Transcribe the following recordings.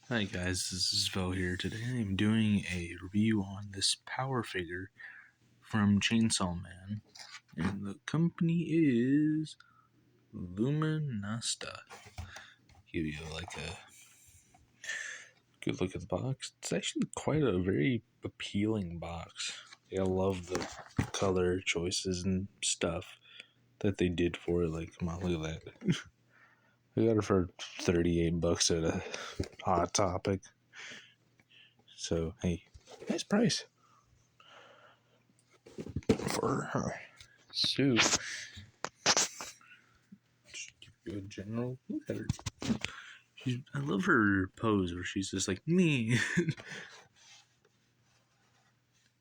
Hi guys, this is Vo here. Today I'm doing a review on this power figure from Chainsaw Man, and the company is Luminasta. Give you like a good look at the box. It's actually quite a very appealing box. I love the color choices and stuff that they did for it. Like, come on, look at that. I got it for $38 at a Hot Topic. So hey, nice price for her. So, give you a general look at her. I love her pose where she's just like me.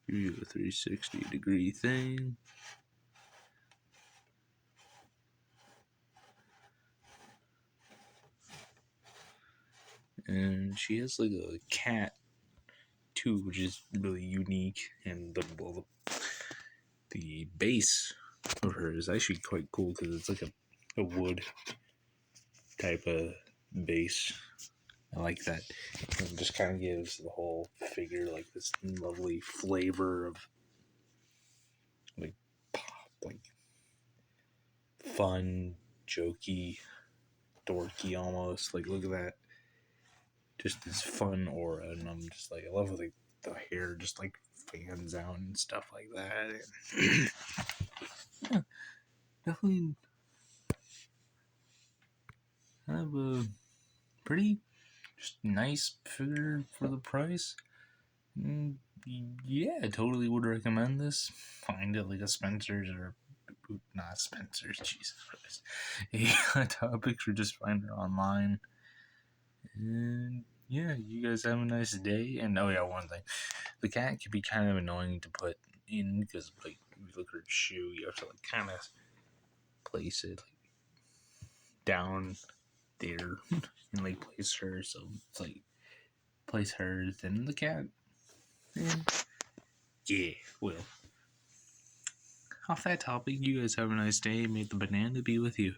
Give you a 360-degree thing. And she has like a cat too, which is really unique. And the base of her is actually quite cool because it's like a wood type of base. I like that. It just kind of gives the whole figure like this lovely flavor of like pop, like fun, jokey, dorky almost. Like, look at that. Just this fun aura, and I'm just like, I love how the hair just like fans out and stuff like that. Yeah, definitely have a pretty just nice figure for the price. Yeah, I totally would recommend this. Find it like a Spencer's or not Spencer's, Jesus Christ. A Topics, or just find it online. And yeah, you guys have a nice day. And oh yeah, one thing, the cat can be kind of annoying to put in because like if you look at her shoe, you have to like kind of place it like down there and like place her. So it's like place hers then the cat. And yeah, well. Off that topic, you guys have a nice day. May the banana be with you.